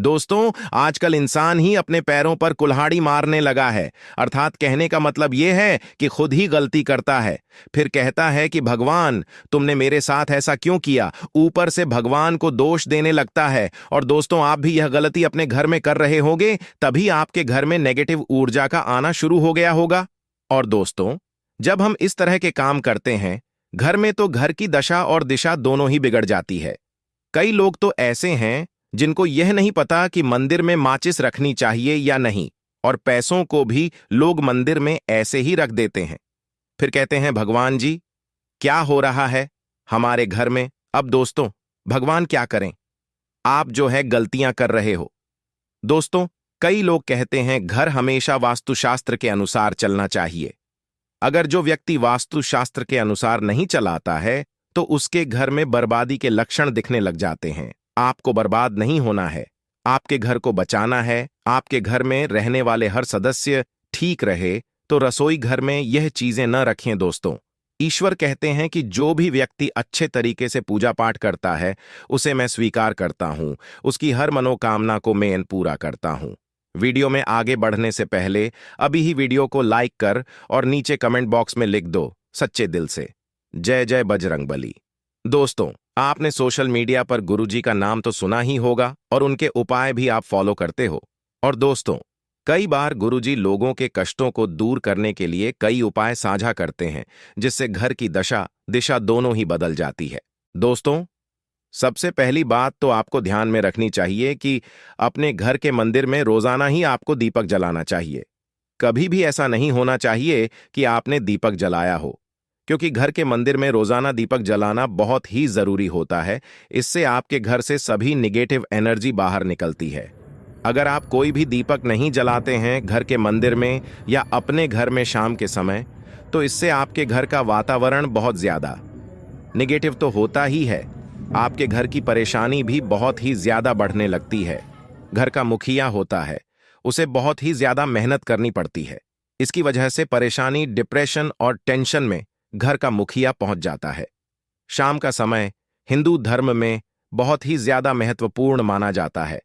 दोस्तों, आजकल इंसान ही अपने पैरों पर कुल्हाड़ी मारने लगा है। अर्थात कहने का मतलब यह है कि खुद ही गलती करता है। फिर कहता है कि भगवान, तुमने मेरे साथ ऐसा क्यों किया। ऊपर से भगवान को दोष देने लगता है। और दोस्तों, आप भी यह गलती अपने घर में कर रहे होंगे, तभी आपके घर में नेगेटिव ऊर्जा का आना शुरू हो गया होगा। और दोस्तों, जब हम इस तरह के काम करते हैं घर में, तो घर की दशा और दिशा दोनों ही बिगड़ जाती है। कई लोग तो ऐसे हैं जिनको यह नहीं पता कि मंदिर में माचिस रखनी चाहिए या नहीं, और पैसों को भी लोग मंदिर में ऐसे ही रख देते हैं। फिर कहते हैं, भगवान जी, क्या हो रहा है हमारे घर में। अब दोस्तों, भगवान क्या करें, आप जो है गलतियां कर रहे हो। दोस्तों, कई लोग कहते हैं घर हमेशा वास्तुशास्त्र के अनुसार चलना चाहिए। अगर जो व्यक्ति वास्तुशास्त्र के अनुसार नहीं चलाता है तो उसके घर में बर्बादी के लक्षण दिखने लग जाते हैं। आपको बर्बाद नहीं होना है, आपके घर को बचाना है। आपके घर में रहने वाले हर सदस्य ठीक रहे, तो रसोई घर में यह चीजें न रखें। दोस्तों, ईश्वर कहते हैं कि जो भी व्यक्ति अच्छे तरीके से पूजा पाठ करता है उसे मैं स्वीकार करता हूं, उसकी हर मनोकामना को मैं पूरा करता हूं। वीडियो में आगे बढ़ने से पहले अभी ही वीडियो को लाइक कर और नीचे कमेंट बॉक्स में लिख दो सच्चे दिल से, जय जय बजरंगबली। दोस्तों, आपने सोशल मीडिया पर गुरुजी का नाम तो सुना ही होगा और उनके उपाय भी आप फॉलो करते हो। और दोस्तों, कई बार गुरुजी लोगों के कष्टों को दूर करने के लिए कई उपाय साझा करते हैं, जिससे घर की दशा दिशा दोनों ही बदल जाती है। दोस्तों, सबसे पहली बात तो आपको ध्यान में रखनी चाहिए कि अपने घर के मंदिर में रोजाना ही आपको दीपक जलाना चाहिए। कभी भी ऐसा नहीं होना चाहिए कि आपने दीपक जलाया हो, क्योंकि घर के मंदिर में रोजाना दीपक जलाना बहुत ही जरूरी होता है। इससे आपके घर से सभी निगेटिव एनर्जी बाहर निकलती है। अगर आप कोई भी दीपक नहीं जलाते हैं घर के मंदिर में या अपने घर में शाम के समय, तो इससे आपके घर का वातावरण बहुत ज्यादा निगेटिव तो होता ही है, आपके घर की परेशानी भी बहुत ही ज्यादा बढ़ने लगती है। घर का मुखिया होता है, उसे बहुत ही ज्यादा मेहनत करनी पड़ती है। इसकी वजह से परेशानी, डिप्रेशन और टेंशन में घर का मुखिया पहुंच जाता है। शाम का समय हिंदू धर्म में बहुत ही ज्यादा महत्वपूर्ण माना जाता है,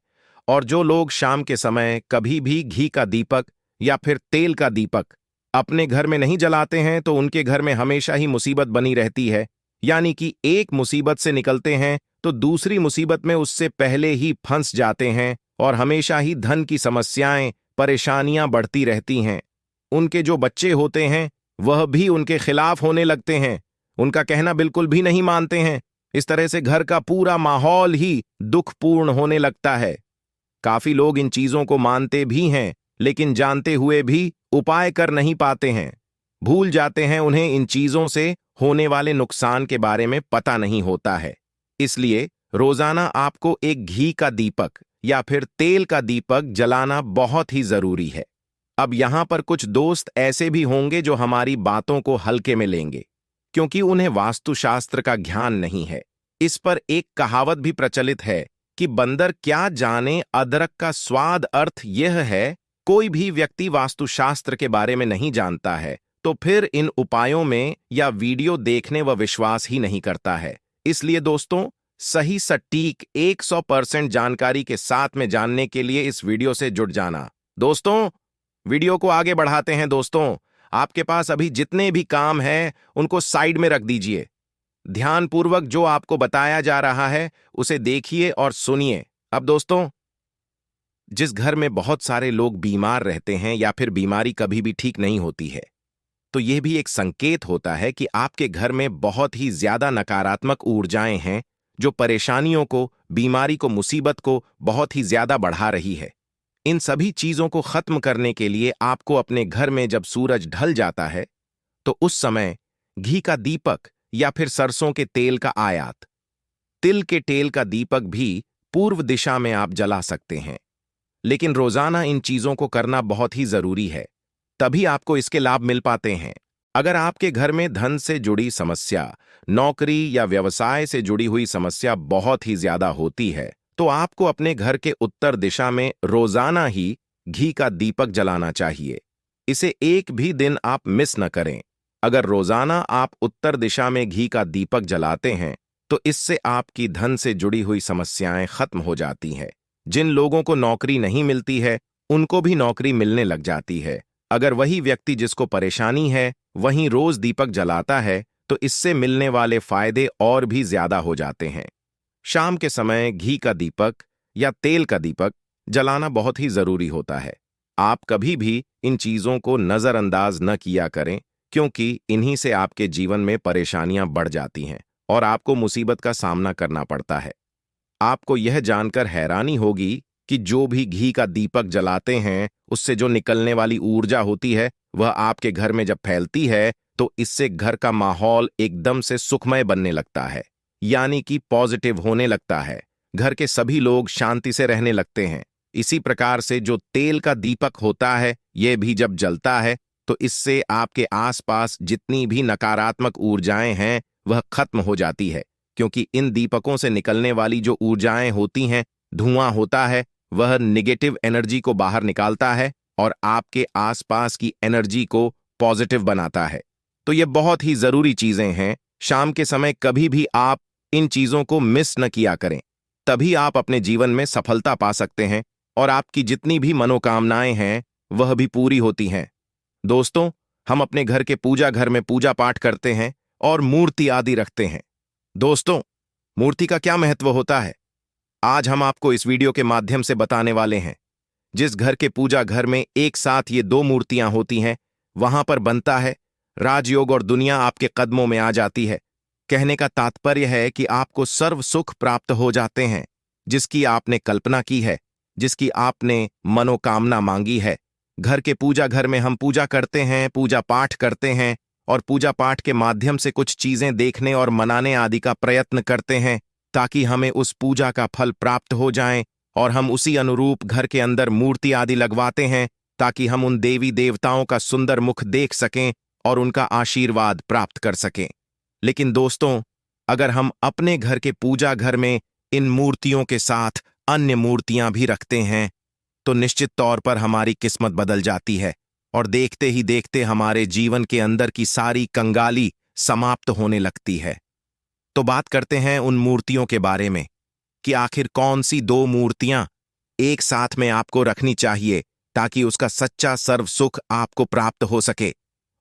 और जो लोग शाम के समय कभी भी घी का दीपक या फिर तेल का दीपक अपने घर में नहीं जलाते हैं, तो उनके घर में हमेशा ही मुसीबत बनी रहती है। यानी कि एक मुसीबत से निकलते हैं तो दूसरी मुसीबत में उससे पहले ही फंस जाते हैं, और हमेशा ही धन की समस्याएं, परेशानियां बढ़ती रहती हैं। उनके जो बच्चे होते हैं वह भी उनके खिलाफ होने लगते हैं, उनका कहना बिल्कुल भी नहीं मानते हैं। इस तरह से घर का पूरा माहौल ही दुखपूर्ण होने लगता है। काफी लोग इन चीजों को मानते भी हैं, लेकिन जानते हुए भी उपाय कर नहीं पाते हैं। भूल जाते हैं, उन्हें इन चीजों से होने वाले नुकसान के बारे में पता नहीं होता है। इसलिए रोजाना आपको एक घी का दीपक या फिर तेल का दीपक जलाना बहुत ही जरूरी है। अब यहां पर कुछ दोस्त ऐसे भी होंगे जो हमारी बातों को हल्के में लेंगे, क्योंकि उन्हें वास्तुशास्त्र का ज्ञान नहीं है। इस पर एक कहावत भी प्रचलित है कि बंदर क्या जाने अदरक का स्वाद। अर्थ यह है, कोई भी व्यक्ति वास्तुशास्त्र के बारे में नहीं जानता है तो फिर इन उपायों में या वीडियो देखने व विश्वास ही नहीं करता है। इसलिए दोस्तों, सही सटीक 100% जानकारी के साथ में जानने के लिए इस वीडियो से जुड़ जाना। दोस्तों, वीडियो को आगे बढ़ाते हैं। दोस्तों, आपके पास अभी जितने भी काम हैं उनको साइड में रख दीजिए। ध्यानपूर्वक जो आपको बताया जा रहा है उसे देखिए और सुनिए। अब दोस्तों, जिस घर में बहुत सारे लोग बीमार रहते हैं या फिर बीमारी कभी भी ठीक नहीं होती है, तो यह भी एक संकेत होता है कि आपके घर में बहुत ही ज्यादा नकारात्मक ऊर्जाएं हैं, जो परेशानियों को, बीमारी को, मुसीबत को बहुत ही ज्यादा बढ़ा रही है। इन सभी चीजों को खत्म करने के लिए आपको अपने घर में जब सूरज ढल जाता है तो उस समय घी का दीपक या फिर सरसों के तेल का आयात, तिल के तेल का दीपक भी पूर्व दिशा में आप जला सकते हैं। लेकिन रोजाना इन चीजों को करना बहुत ही जरूरी है, तभी आपको इसके लाभ मिल पाते हैं। अगर आपके घर में धन से जुड़ी समस्या, नौकरी या व्यवसाय से जुड़ी हुई समस्या बहुत ही ज्यादा होती है, तो आपको अपने घर के उत्तर दिशा में रोजाना ही घी का दीपक जलाना चाहिए। इसे एक भी दिन आप मिस न करें। अगर रोजाना आप उत्तर दिशा में घी का दीपक जलाते हैं तो इससे आपकी धन से जुड़ी हुई समस्याएं खत्म हो जाती हैं। जिन लोगों को नौकरी नहीं मिलती है उनको भी नौकरी मिलने लग जाती है। अगर वही व्यक्ति जिसको परेशानी है वहीं रोज दीपक जलाता है तो इससे मिलने वाले फायदे और भी ज्यादा हो जाते हैं। शाम के समय घी का दीपक या तेल का दीपक जलाना बहुत ही जरूरी होता है। आप कभी भी इन चीजों को नजरअंदाज न किया करें, क्योंकि इन्हीं से आपके जीवन में परेशानियां बढ़ जाती हैं और आपको मुसीबत का सामना करना पड़ता है। आपको यह जानकर हैरानी होगी कि जो भी घी का दीपक जलाते हैं उससे जो निकलने वाली ऊर्जा होती है वह आपके घर में जब फैलती है तो इससे घर का माहौल एकदम से सुखमय बनने लगता है, यानी कि पॉजिटिव होने लगता है। घर के सभी लोग शांति से रहने लगते हैं। इसी प्रकार से जो तेल का दीपक होता है यह भी जब जलता है तो इससे आपके आसपास जितनी भी नकारात्मक ऊर्जाएं हैं वह खत्म हो जाती है, क्योंकि इन दीपकों से निकलने वाली जो ऊर्जाएं होती हैं, धुआं होता है, वह निगेटिव एनर्जी को बाहर निकालता है और आपके आसपास की एनर्जी को पॉजिटिव बनाता है। तो ये बहुत ही जरूरी चीजें हैं। शाम के समय कभी भी आप इन चीजों को मिस न किया करें, तभी आप अपने जीवन में सफलता पा सकते हैं और आपकी जितनी भी मनोकामनाएं हैं वह भी पूरी होती हैं। दोस्तों, हम अपने घर के पूजा घर में पूजा पाठ करते हैं और मूर्ति आदि रखते हैं। दोस्तों, मूर्ति का क्या महत्व होता है, आज हम आपको इस वीडियो के माध्यम से बताने वाले हैं। जिस घर के पूजा घर में एक साथ ये दो मूर्तियां होती हैं, वहां पर बनता है राजयोग और दुनिया आपके कदमों में आ जाती है। कहने का तात्पर्य है कि आपको सर्व सुख प्राप्त हो जाते हैं, जिसकी आपने कल्पना की है, जिसकी आपने मनोकामना मांगी है। घर के पूजा घर में हम पूजा करते हैं, पूजा पाठ करते हैं और पूजा पाठ के माध्यम से कुछ चीजें देखने और मनाने आदि का प्रयत्न करते हैं ताकि हमें उस पूजा का फल प्राप्त हो जाए, और हम उसी अनुरूप घर के अंदर मूर्ति आदि लगवाते हैं ताकि हम उन देवी देवताओं का सुंदर मुख देख सकें और उनका आशीर्वाद प्राप्त कर सकें। लेकिन दोस्तों, अगर हम अपने घर के पूजा घर में इन मूर्तियों के साथ अन्य मूर्तियां भी रखते हैं तो निश्चित तौर पर हमारी किस्मत बदल जाती है और देखते ही देखते हमारे जीवन के अंदर की सारी कंगाली समाप्त होने लगती है। तो बात करते हैं उन मूर्तियों के बारे में कि आखिर कौन सी दो मूर्तियां एक साथ में आपको रखनी चाहिए ताकि उसका सच्चा सर्व सुख आपको प्राप्त हो सके।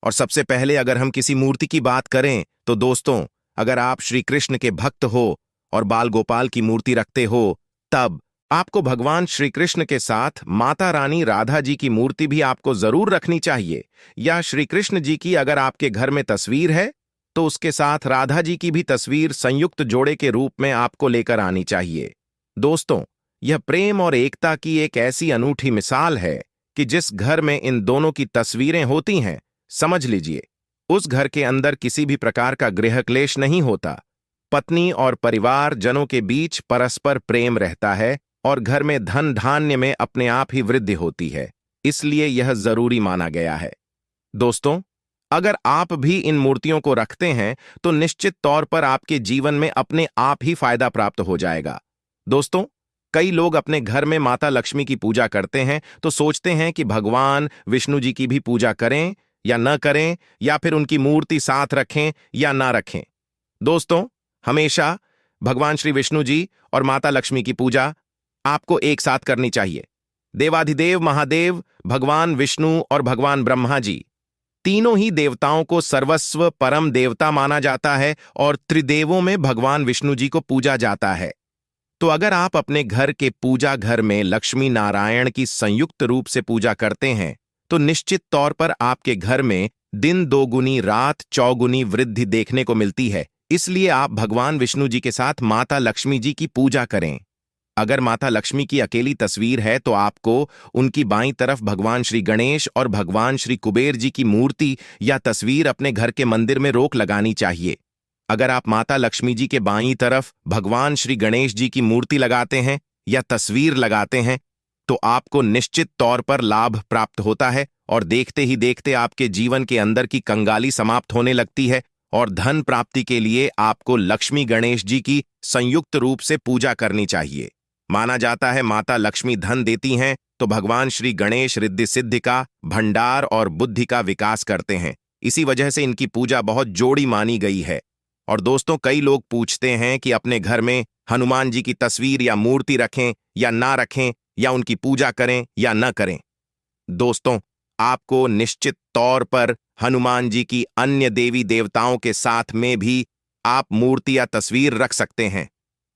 और सबसे पहले अगर हम किसी मूर्ति की बात करें तो दोस्तों, अगर आप श्री कृष्ण के भक्त हो और बाल गोपाल की मूर्ति रखते हो, तब आपको भगवान श्री कृष्ण के साथ माता रानी राधा जी की मूर्ति भी आपको जरूर रखनी चाहिए। या श्री कृष्ण जी की अगर आपके घर में तस्वीर है तो उसके साथ राधा जी की भी तस्वीर संयुक्त जोड़े के रूप में आपको लेकर आनी चाहिए। दोस्तों, यह प्रेम और एकता की एक ऐसी अनूठी मिसाल है कि जिस घर में इन दोनों की तस्वीरें होती हैं, समझ लीजिए उस घर के अंदर किसी भी प्रकार का गृह क्लेश नहीं होता। पत्नी और परिवार जनों के बीच परस्पर प्रेम रहता है और घर में धन धान्य में अपने आप ही वृद्धि होती है। इसलिए यह जरूरी माना गया है। दोस्तों, अगर आप भी इन मूर्तियों को रखते हैं तो निश्चित तौर पर आपके जीवन में अपने आप ही फायदा प्राप्त हो जाएगा। दोस्तों, कई लोग अपने घर में माता लक्ष्मी की पूजा करते हैं तो सोचते हैं कि भगवान विष्णु जी की भी पूजा करें या न करें, या फिर उनकी मूर्ति साथ रखें या ना रखें। दोस्तों, हमेशा भगवान श्री विष्णु जी और माता लक्ष्मी की पूजा आपको एक साथ करनी चाहिए। देवाधिदेव महादेव भगवान विष्णु और भगवान ब्रह्मा जी, तीनों ही देवताओं को सर्वस्व परम देवता माना जाता है और त्रिदेवों में भगवान विष्णु जी को पूजा जाता है। तो अगर आप अपने घर के पूजा घर में लक्ष्मी नारायण की संयुक्त रूप से पूजा करते हैं तो निश्चित तौर पर आपके घर में दिन दोगुनी रात चौगुनी वृद्धि देखने को मिलती है। इसलिए आप भगवान विष्णु जी के साथ माता लक्ष्मी जी की पूजा करें। अगर माता लक्ष्मी की अकेली तस्वीर है तो आपको उनकी बाईं तरफ भगवान श्री गणेश और भगवान श्री कुबेर जी की मूर्ति या तस्वीर अपने घर के मंदिर में रोक लगानी चाहिए। अगर आप माता लक्ष्मी जी के बाईं तरफ भगवान श्री गणेश जी की मूर्ति लगाते हैं या तस्वीर लगाते हैं तो आपको निश्चित तौर पर लाभ प्राप्त होता है और देखते ही देखते आपके जीवन के अंदर की कंगाली समाप्त होने लगती है और धन प्राप्ति के लिए आपको लक्ष्मी गणेश जी की संयुक्त रूप से पूजा करनी चाहिए। माना जाता है माता लक्ष्मी धन देती हैं तो भगवान श्री गणेश रिद्धि सिद्धि का भंडार और बुद्धि का विकास करते हैं। इसी वजह से इनकी पूजा बहुत जोड़ी मानी गई है। और दोस्तों, कई लोग पूछते हैं कि अपने घर में हनुमान जी की तस्वीर या मूर्ति रखें या ना रखें, या उनकी पूजा करें या न करें। दोस्तों, आपको निश्चित तौर पर हनुमान जी की अन्य देवी देवताओं के साथ में भी आप मूर्ति या तस्वीर रख सकते हैं।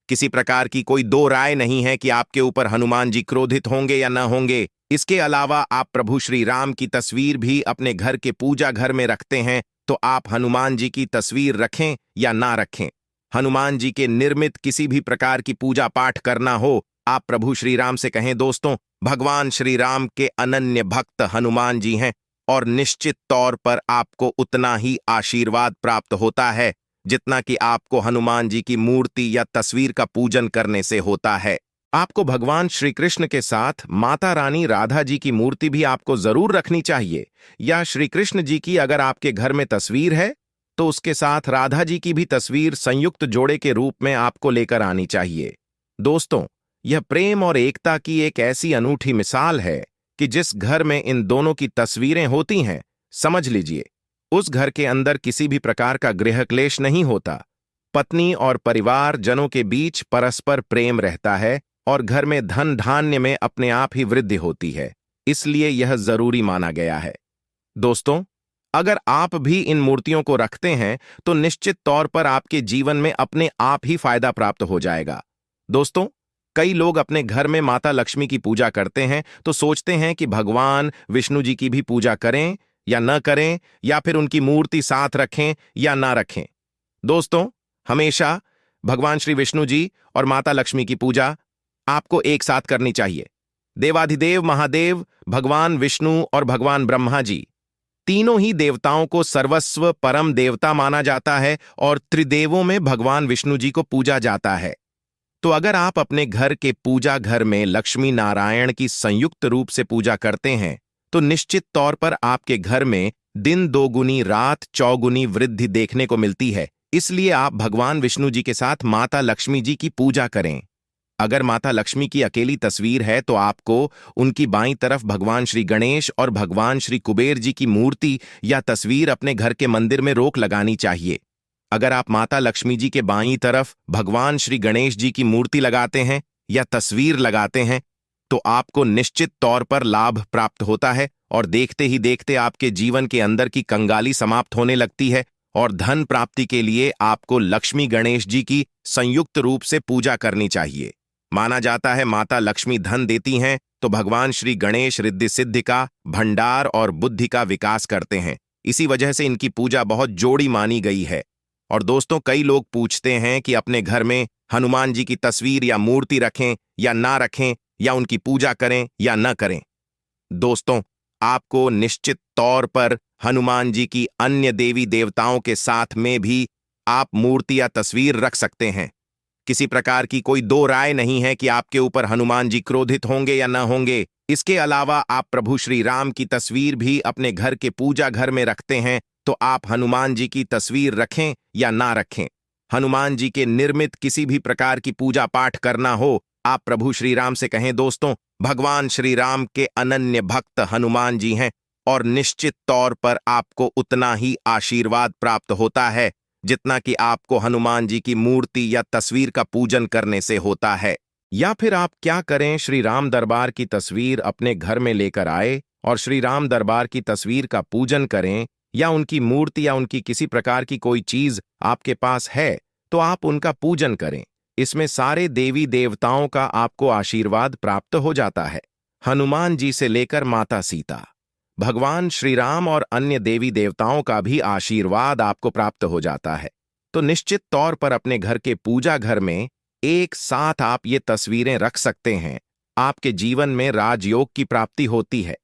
किसी प्रकार की कोई दो राय नहीं है कि आपके ऊपर हनुमान जी क्रोधित होंगे या न होंगे। इसके अलावा आप प्रभु श्री राम की तस्वीर भी अपने घर के पूजा घर में रखते हैं, तो आप हनुमान जी की तस्वीर रखें या ना रखें, हनुमान जी के निर्मित किसी भी प्रकार की पूजा पाठ करना हो, आप प्रभु श्री राम से कहें दोस्तों, भगवान श्री राम के अनन्य भक्त हनुमान जी हैं, और निश्चित तौर पर आपको उतना ही आशीर्वाद प्राप्त होता है जितना कि आपको हनुमान जी की मूर्ति या तस्वीर का पूजन करने से होता है। आपको भगवान श्री कृष्ण के साथ माता रानी राधा जी की मूर्ति भी आपको जरूर रखनी चाहिए, या श्री कृष्ण जी की अगर आपके घर में तस्वीर है तो उसके साथ राधा जी की भी तस्वीर संयुक्त जोड़े के रूप में आपको लेकर आनी चाहिए। दोस्तों, यह प्रेम और एकता की एक ऐसी अनूठी मिसाल है कि जिस घर में इन दोनों की तस्वीरें होती हैं, समझ लीजिए उस घर के अंदर किसी भी प्रकार का गृह क्लेश नहीं होता। पत्नी और परिवार जनों के बीच परस्पर प्रेम रहता है और घर में धन धान्य में अपने आप ही वृद्धि होती है। इसलिए यह जरूरी माना गया है। दोस्तों, अगर आप भी इन मूर्तियों को रखते हैं तो निश्चित तौर पर आपके जीवन में अपने आप ही फायदा प्राप्त हो जाएगा। दोस्तों, कई लोग अपने घर में माता लक्ष्मी की पूजा करते हैं तो सोचते हैं कि भगवान विष्णु जी की भी पूजा करें या न करें, या फिर उनकी मूर्ति साथ रखें या ना रखें। दोस्तों, हमेशा भगवान श्री विष्णु जी और माता लक्ष्मी की पूजा आपको एक साथ करनी चाहिए। देवाधिदेव महादेव भगवान विष्णु और भगवान ब्रह्मा जी तीनों ही देवताओं को सर्वस्व परम देवता माना जाता है और त्रिदेवों में भगवान विष्णु जी को पूजा जाता है। तो अगर आप अपने घर के पूजा घर में लक्ष्मी नारायण की संयुक्त रूप से पूजा करते हैं तो निश्चित तौर पर आपके घर में दिन दोगुनी रात चौगुनी वृद्धि देखने को मिलती है। इसलिए आप भगवान विष्णु जी के साथ माता लक्ष्मी जी की पूजा करें। अगर माता लक्ष्मी की अकेली तस्वीर है तो आपको उनकी बाईं तरफ भगवान श्री गणेश और भगवान श्री कुबेर जी की मूर्ति या तस्वीर अपने घर के मंदिर में रोक लगानी चाहिए। अगर आप माता लक्ष्मी जी के बाईं तरफ भगवान श्री गणेश जी की मूर्ति लगाते हैं या तस्वीर लगाते हैं तो आपको निश्चित तौर पर लाभ प्राप्त होता है, और देखते ही देखते आपके जीवन के अंदर की कंगाली समाप्त होने लगती है, और धन प्राप्ति के लिए आपको लक्ष्मी गणेश जी की संयुक्त रूप से पूजा करनी चाहिए। माना जाता है माता लक्ष्मी धन देती हैं तो भगवान श्री गणेश रिद्धि सिद्धि का भंडार और बुद्धि का विकास करते हैं। इसी वजह से इनकी पूजा बहुत जोड़ी मानी गई है। और दोस्तों, कई लोग पूछते हैं कि अपने घर में हनुमान जी की तस्वीर या मूर्ति रखें या ना रखें, या उनकी पूजा करें या न करें। दोस्तों, आपको निश्चित तौर पर हनुमान जी की अन्य देवी देवताओं के साथ में भी आप मूर्ति या तस्वीर रख सकते हैं। किसी प्रकार की कोई दो राय नहीं है कि आपके ऊपर हनुमान जी क्रोधित होंगे या न होंगे। इसके अलावा आप प्रभु श्री राम की तस्वीर भी अपने घर के पूजा घर में रखते हैं, तो आप हनुमान जी की तस्वीर रखें या ना रखें, हनुमान जी के निर्मित किसी भी प्रकार की पूजा पाठ करना हो, आप प्रभु श्री राम से कहें दोस्तों, भगवान श्री राम के अनन्य भक्त हनुमान जी हैं, और निश्चित तौर पर आपको उतना ही आशीर्वाद प्राप्त होता है जितना कि आपको हनुमान जी की मूर्ति या तस्वीर का पूजन करने से होता है। या फिर आप क्या करें, श्री राम दरबार की तस्वीर अपने घर में लेकर आए और श्री राम दरबार की तस्वीर का पूजन करें, या उनकी मूर्ति या उनकी किसी प्रकार की कोई चीज आपके पास है तो आप उनका पूजन करें। इसमें सारे देवी देवताओं का आपको आशीर्वाद प्राप्त हो जाता है। हनुमान जी से लेकर माता सीता, भगवान श्री राम और अन्य देवी देवताओं का भी आशीर्वाद आपको प्राप्त हो जाता है। तो निश्चित तौर पर अपने घर के पूजा घर में एक साथ आप ये तस्वीरें रख सकते हैं। आपके जीवन में राजयोग की प्राप्ति होती है।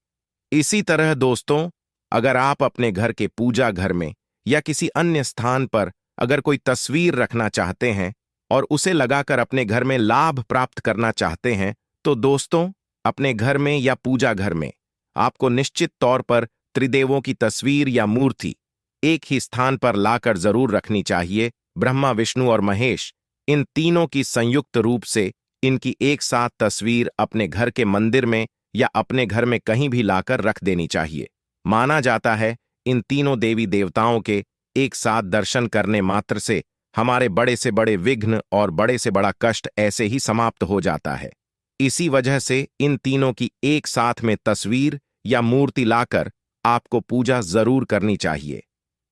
इसी तरह दोस्तों, अगर आप अपने घर के पूजा घर में या किसी अन्य स्थान पर अगर कोई तस्वीर रखना चाहते हैं और उसे लगाकर अपने घर में लाभ प्राप्त करना चाहते हैं, तो दोस्तों, अपने घर में या पूजा घर में आपको निश्चित तौर पर त्रिदेवों की तस्वीर या मूर्ति एक ही स्थान पर लाकर जरूर रखनी चाहिए। ब्रह्मा, विष्णु और महेश, इन तीनों की संयुक्त रूप से इनकी एक साथ तस्वीर अपने घर के मंदिर में या अपने घर में कहीं भी लाकर रख देनी चाहिए। माना जाता है इन तीनों देवी देवताओं के एक साथ दर्शन करने मात्र से हमारे बड़े से बड़े विघ्न और बड़े से बड़ा कष्ट ऐसे ही समाप्त हो जाता है। इसी वजह से इन तीनों की एक साथ में तस्वीर या मूर्ति लाकर आपको पूजा जरूर करनी चाहिए।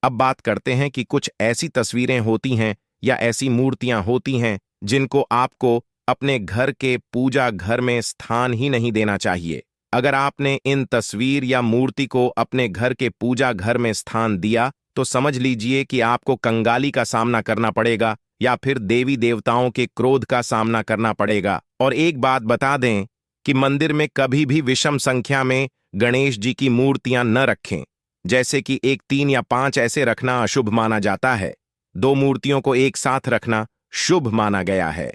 अब बात करते हैं कि कुछ ऐसी तस्वीरें होती हैं या ऐसी मूर्तियां होती हैं जिनको आपको अपने घर के पूजा घर में स्थान ही नहीं देना चाहिए। अगर आपने इन तस्वीर या मूर्ति को अपने घर के पूजा घर में स्थान दिया तो समझ लीजिए कि आपको कंगाली का सामना करना पड़ेगा या फिर देवी देवताओं के क्रोध का सामना करना पड़ेगा। और एक बात बता दें कि मंदिर में कभी भी विषम संख्या में गणेश जी की मूर्तियां न रखें। जैसे कि 1, 3 या 5 ऐसे रखना अशुभ माना जाता है। 2 मूर्तियों को एक साथ रखना शुभ माना गया है।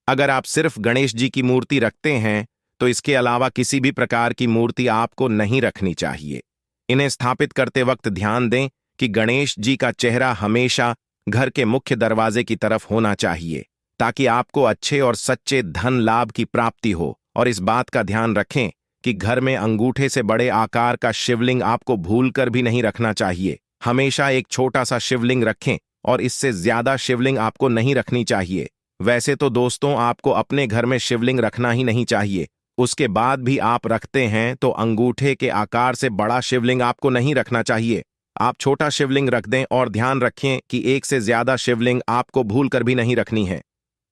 अगर आप सिर्फ गणेश जी की मूर्ति रखते हैं तो इसके अलावा किसी भी प्रकार की मूर्ति आपको नहीं रखनी चाहिए। इन्हें स्थापित करते वक्त ध्यान दें कि गणेश जी का चेहरा हमेशा घर के मुख्य दरवाजे की तरफ होना चाहिए ताकि आपको अच्छे और सच्चे धन लाभ की प्राप्ति हो। और इस बात का ध्यान रखें कि घर में अंगूठे से बड़े आकार का शिवलिंग आपको भूलकर भी नहीं रखना चाहिए। हमेशा एक छोटा सा शिवलिंग रखें और इससे ज्यादा शिवलिंग आपको नहीं रखनी चाहिए। वैसे तो दोस्तों आपको अपने घर में शिवलिंग रखना ही नहीं चाहिए, उसके बाद भी आप रखते हैं तो अंगूठे के आकार से बड़ा शिवलिंग आपको नहीं रखना चाहिए। आप छोटा शिवलिंग रख दें और ध्यान रखें कि एक से ज्यादा शिवलिंग आपको भूलकर भी नहीं रखनी है।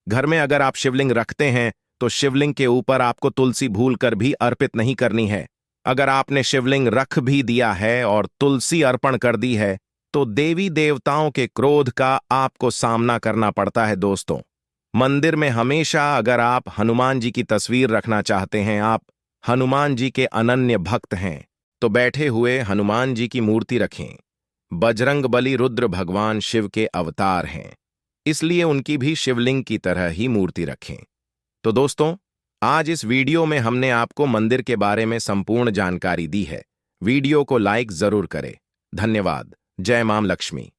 घर में अगर आप शिवलिंग रखते हैं तो शिवलिंग के ऊपर आपको तुलसी भूलकर भी अर्पित नहीं करनी है। अगर आपने शिवलिंग रख भी दिया है और तुलसी अर्पण कर दी है तो देवी देवताओं के क्रोध का आपको सामना करना पड़ता है। दोस्तों मंदिर में हमेशा अगर आप हनुमान जी की तस्वीर रखना चाहते हैं, आप हनुमान जी के अनन्य भक्त हैं, तो बैठे हुए हनुमान जी की मूर्ति रखें। बजरंगबली रुद्र भगवान शिव के अवतार हैं, इसलिए उनकी भी शिवलिंग की तरह ही मूर्ति रखें। तो दोस्तों आज इस वीडियो में हमने आपको मंदिर के बारे में संपूर्ण जानकारी दी है। वीडियो को लाइक जरूर करें। धन्यवाद। जय मां लक्ष्मी।